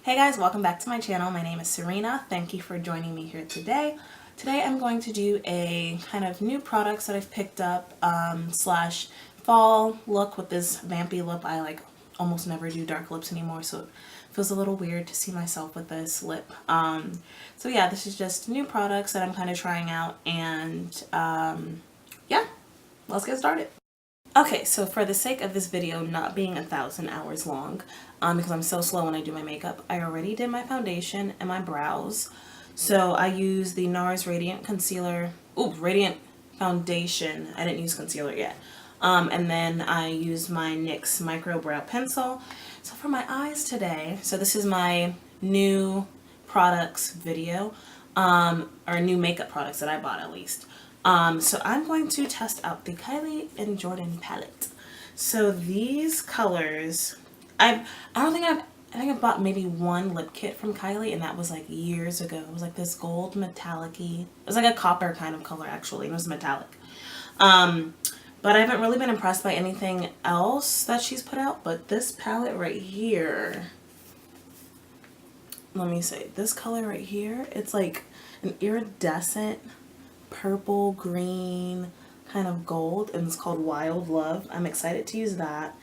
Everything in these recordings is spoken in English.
Hey guys, welcome back to my channel. My name is Serena. Thank you for joining me here today. Today I'm going to do a kind of new products that I've picked up slash fall look with this vampy lip. I almost never do dark lips anymore, so it feels a little weird to see myself with this lip. So yeah, this is just new products that I'm kind of trying out, and yeah, let's get started. Okay, so for the sake of this video not being 1,000 hours long, because I'm so slow when I do my makeup, I already did my foundation and my brows. So I use the NARS Radiant Concealer, Radiant Foundation. I didn't use concealer yet. And then I use my NYX Micro Brow Pencil. So for my eyes today, so this is my new products video, or new makeup products that I bought at least. So I'm going to test out the Kylie and Jordyn palette. So these colors, I think I bought maybe one lip kit from Kylie, and that was like years ago. It was like this gold metallic-y. It was like a copper kind of color actually, and it was metallic. But I haven't really been impressed by anything else that she's put out, but this palette right here, let me say, this color right here, it's like an iridescent purple green kind of gold, and it's called Wild Love. I'm excited to use that,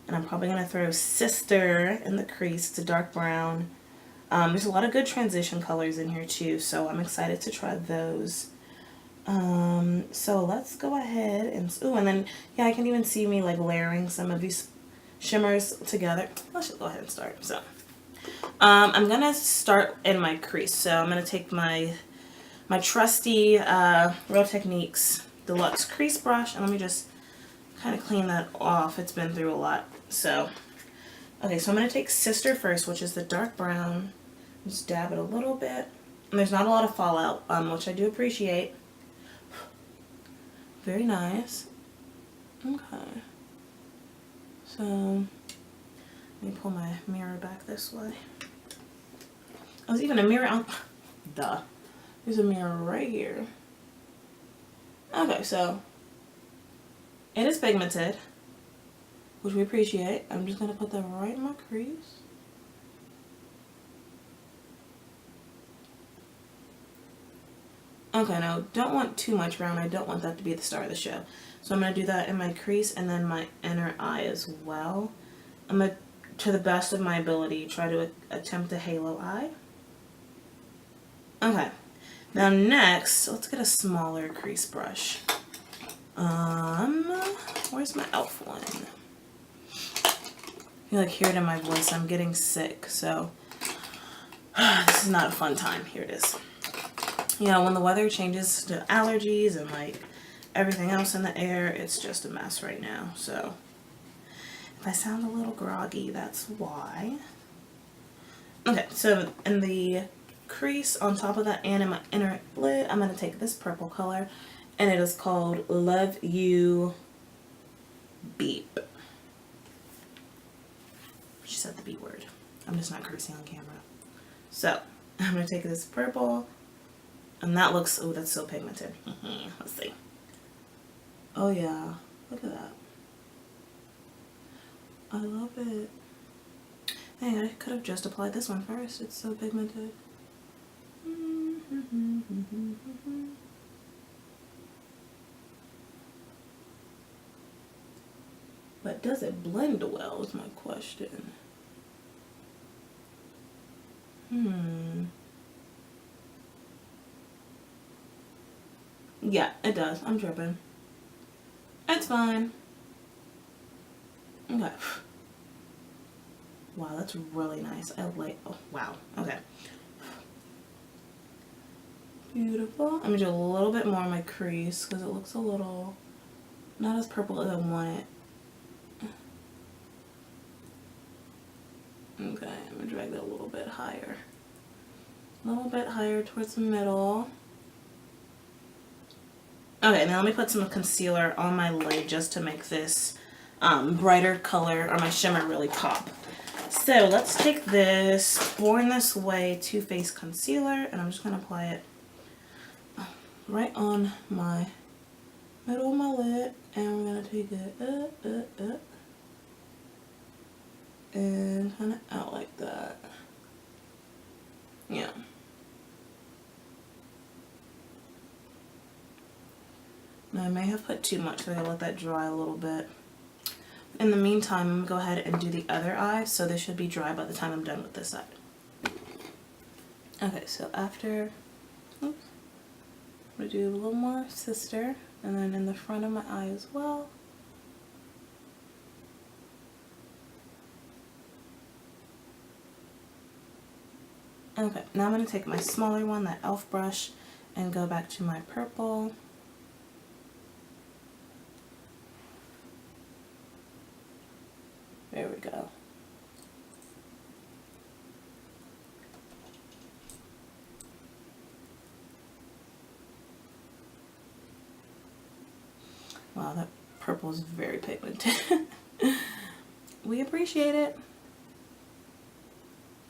and I'm probably going to throw Sister in the crease. It's a dark brown. There's a lot of good transition colors in here too, so I'm excited to try those. So let's go ahead and and then yeah, I can even see me like layering some of these shimmers together. Let's just go ahead and start. So I'm gonna start in my crease. So I'm gonna take my trusty Real Techniques Deluxe Crease Brush, and let me just kind of clean that off. It's been through a lot. So, okay, so I'm going to take Sister first, which is the dark brown. Just dab it a little bit. And there's not a lot of fallout, which I do appreciate. Very nice. Okay. So, let me pull my mirror back this way. Oh, there's even a mirror on... Duh. There's a mirror right here. Okay, so it is pigmented, which we appreciate. I'm just going to put that right in my crease. Okay, now don't want too much brown. I don't want that to be the star of the show. So I'm going to do that in my crease and then my inner eye as well. I'm going to, to the best of my ability, try to attempt a halo eye. Okay. Now next, let's get a smaller crease brush. Where's my e.l.f. one? You like hear it in my voice, I'm getting sick, so this is not a fun time. Here it is. You know, when the weather changes to allergies and like everything else in the air, it's just a mess right now. So if I sound a little groggy, that's why. Okay, so in the crease on top of that and in my inner lid, I'm going to take this purple color, and it is called Love You Beep. She said the B word. I'm just not cursing on camera. So I'm going to take this purple, and that looks, oh, that's so pigmented. Let's see. Oh yeah, look at that. I love it. Dang, I could have just applied this one first. It's so pigmented. But does it blend well is my question. Yeah, it does. I'm tripping. It's fine. Okay. Wow, that's really nice. I like, oh, wow. Okay. Beautiful. I'm going to do a little bit more on my crease because it looks a little not as purple as I want it. Okay, I'm going to drag that a little bit higher. A little bit higher towards the middle. Okay, now let me put some concealer on my lid just to make this brighter color or my shimmer really pop. So let's take this Born This Way Too Faced concealer, and I'm just going to apply it right on my middle of my lid, and we're going to take it and kind of out like that. I may have put too much, so I gotta let that dry a little bit. In the meantime, I'm gonna go ahead and do the other eye, so this should be dry by the time I'm done with this side. Okay, so after, oops, I'm gonna do a little more sister, and then in the front of my eye as well. Okay, now I'm gonna take my smaller one, that e.l.f. brush, and go back to my purple. There we go. Wow, that purple is very pigmented. We appreciate it.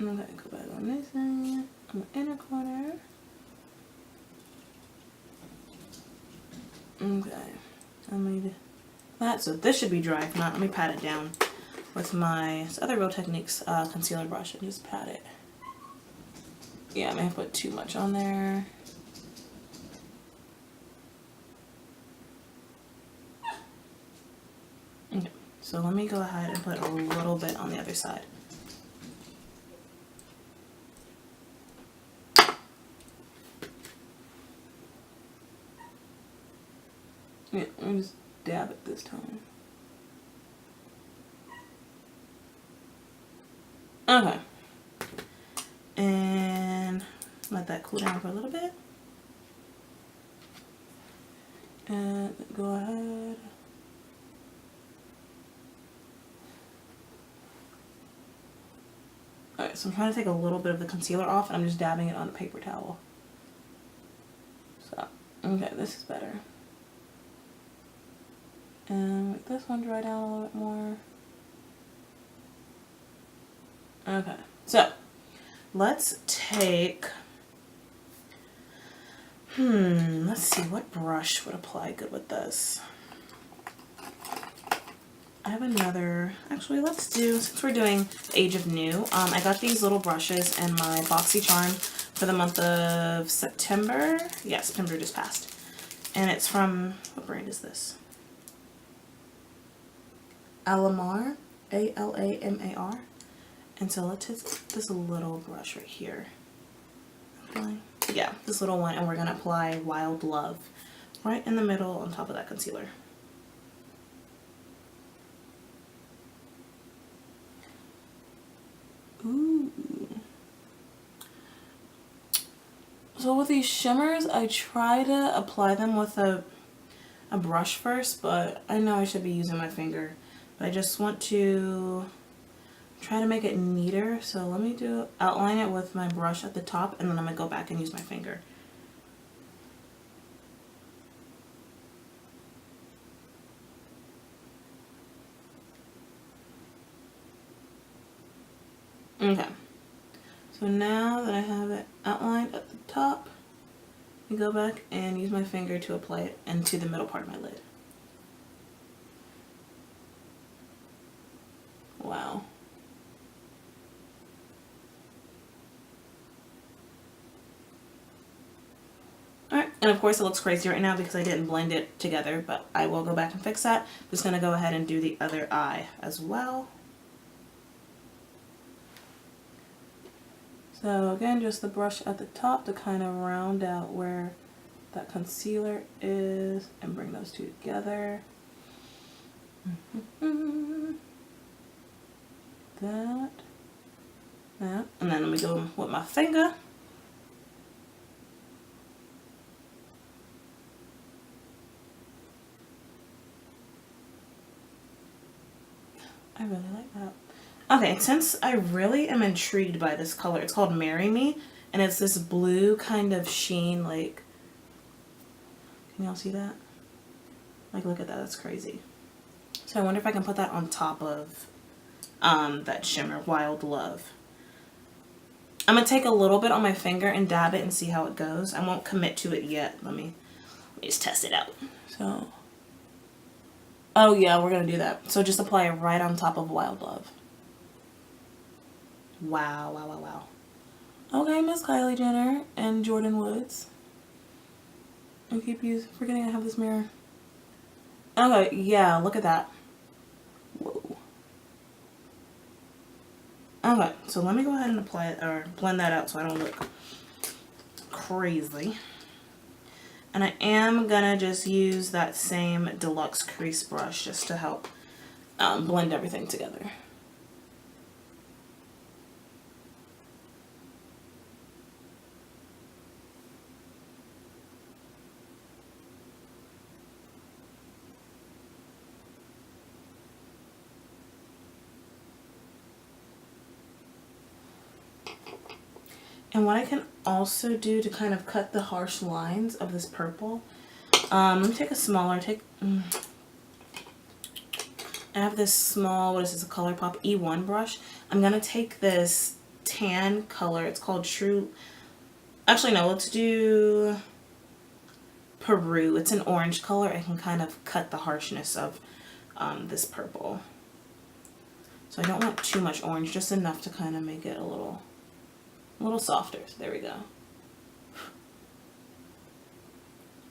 Okay, go back on this side, on the inner corner. Okay, I made that, so this should be dry. If not, let me pat it down with my other Real Techniques concealer brush and just pat it. Yeah, I may have put too much on there. Okay, so let me go ahead and put a little bit on the other side. Yeah, let me just dab it this time. Okay. And let that cool down for a little bit. And go ahead. Alright, so I'm trying to take a little bit of the concealer off, and I'm just dabbing it on a paper towel. So, okay, this is better. And let this one dry down a little bit more. Okay, so let's take, let's see, what brush would apply good with this? I have another, actually let's do, since we're doing Age of New, I got these little brushes in my BoxyCharm for the month of September. Yeah, September just passed. And it's from, what brand is this? Alamar, A-L-A-M-A-R. And so let's hit this little brush right here. Yeah, this little one, and we're gonna apply Wild Love right in the middle on top of that concealer. Ooh. So with these shimmers, I try to apply them with a brush first, but I know I should be using my finger. But I just want to try to make it neater, so let me outline it with my brush at the top, and then I'm going to go back and use my finger. Okay, so now that I have it outlined at the top, I go back and use my finger to apply it into the middle part of my lid. Wow. Alright, and of course it looks crazy right now because I didn't blend it together, but I will go back and fix that. I'm just going to go ahead and do the other eye as well. So again, just the brush at the top to kind of round out where that concealer is and bring those two together. That, and then let me go with my finger. I really like that. Okay, since I really am intrigued by this color, it's called Marry Me, and it's this blue kind of sheen, like, can y'all see that? Like, look at that, that's crazy. So I wonder if I can put that on top of that shimmer, Wild Love. I'm going to take a little bit on my finger and dab it and see how it goes. I won't commit to it yet. Let me just test it out. So, oh yeah, we're going to do that. So just apply it right on top of Wild Love. Wow, wow, wow, wow. Okay, Miss Kylie Jenner and Jordyn Woods. I keep forgetting I have this mirror. Okay, yeah, look at that. Whoa. Okay, so let me go ahead and apply it, or blend that out so I don't look crazy. And I am gonna just use that same deluxe crease brush just to help blend everything together. And what I can also do to kind of cut the harsh lines of this purple, let me take a smaller, I have this small, what is this, a ColourPop E1 brush. I'm going to take this tan color, it's called True, actually no, let's do Peru. It's an orange color. I can kind of cut the harshness of this purple. So I don't want too much orange, just enough to kind of make it a little softer. So there we go.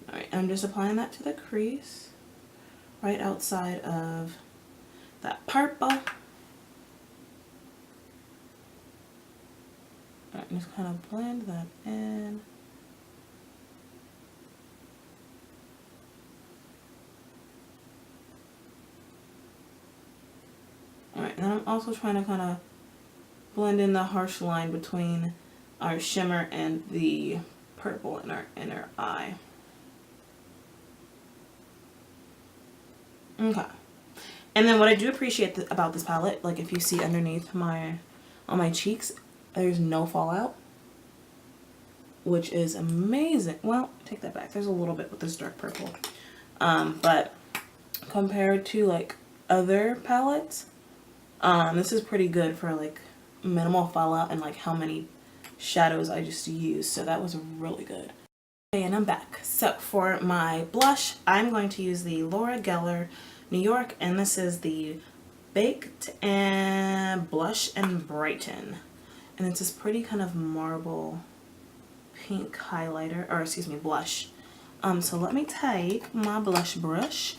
Alright, I'm just applying that to the crease right outside of that purple. Alright, just kind of blend that in. Alright, and I'm also trying to kind of blend in the harsh line between our shimmer and the purple in our inner eye. Okay. And then what I do appreciate about this palette, like if you see underneath on my cheeks, there's no fallout, which is amazing. Well, take that back. There's a little bit with this dark purple. But compared to like other palettes, this is pretty good for like minimal fallout and like how many shadows I just used. So that was really good. Okay, and I'm back. So for my blush, I'm going to use the Laura Geller New York, and this is the Baked and Blush and Brighten. And it's this pretty kind of marble pink highlighter, or excuse me, blush. So let me take my blush brush,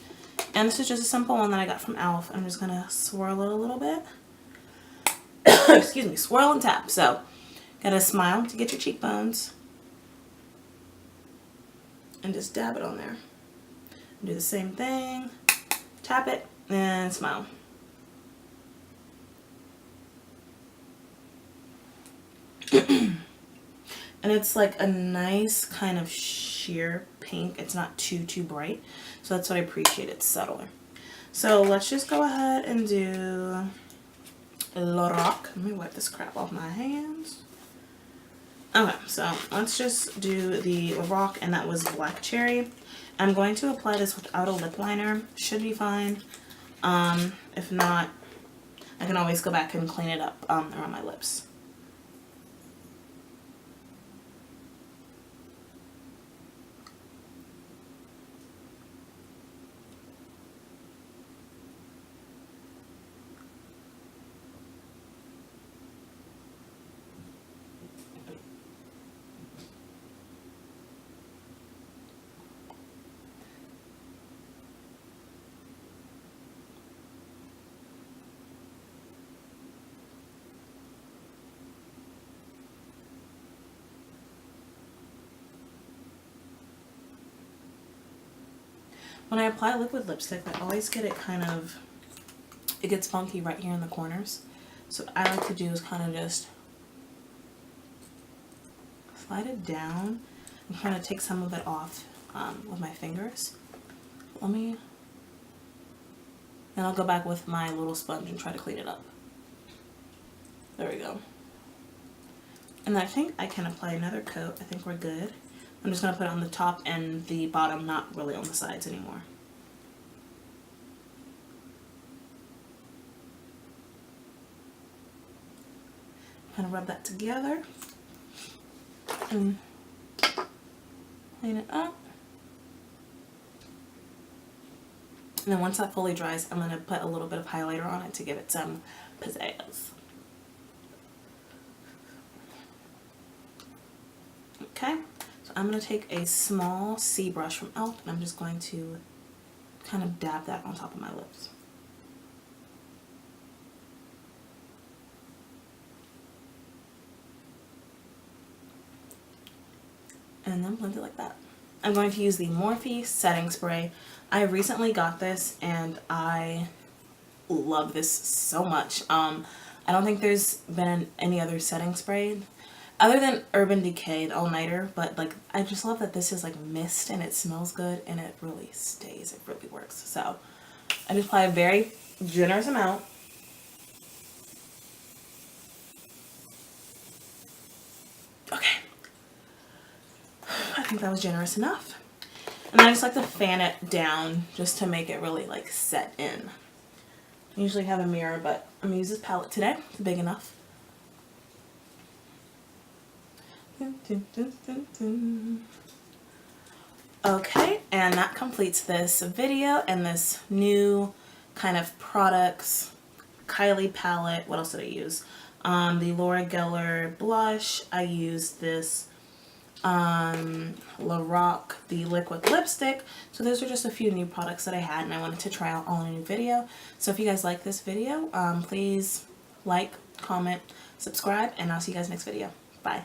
and this is just a simple one that I got from Elf. I'm just gonna swirl it a little bit. Excuse me, swirl and tap. So, gotta smile to get your cheekbones, and just dab it on there. Do the same thing, tap it, and smile. And it's like a nice kind of sheer pink. It's not too bright. So that's what I appreciate. It's subtler. So let's just go ahead and do Lorac. Let me wipe this crap off my hands. Okay, so let's just do the Lorac, and that was Black Cherry. I'm going to apply this without a lip liner. Should be fine. If not, I can always go back and clean it up around my lips. When I apply liquid lipstick, I always get it it gets funky right here in the corners. So what I like to do is kind of just slide it down and kind of take some of it off with my fingers. Then I'll go back with my little sponge and try to clean it up. There we go. And I think I can apply another coat. I think we're good. I'm just going to put it on the top and the bottom, not really on the sides anymore. Kind of rub that together and clean it up. And then once that fully dries, I'm going to put a little bit of highlighter on it to give it some pizzazz. Okay. I'm going to take a small C brush from Elf, and I'm just going to kind of dab that on top of my lips. And then blend it like that. I'm going to use the Morphe setting spray. I recently got this and I love this so much. I don't think there's been any other setting spray other than Urban Decay, the all-nighter, but like I just love that this is like mist and it smells good and it really stays, it really works. So I just apply a very generous amount. Okay, I think that was generous enough. And then I just like to fan it down just to make it really like set in. I usually have a mirror, but I'm gonna use this palette today. It's big enough. Okay, and that completes this video and this new kind of products. Kylie palette. What else did I use? The Lorac blush. I used this Lorac, the liquid lipstick. So those are just a few new products that I had and I wanted to try out all in a new video. So if you guys like this video, please like, comment, subscribe, and I'll see you guys next video. Bye.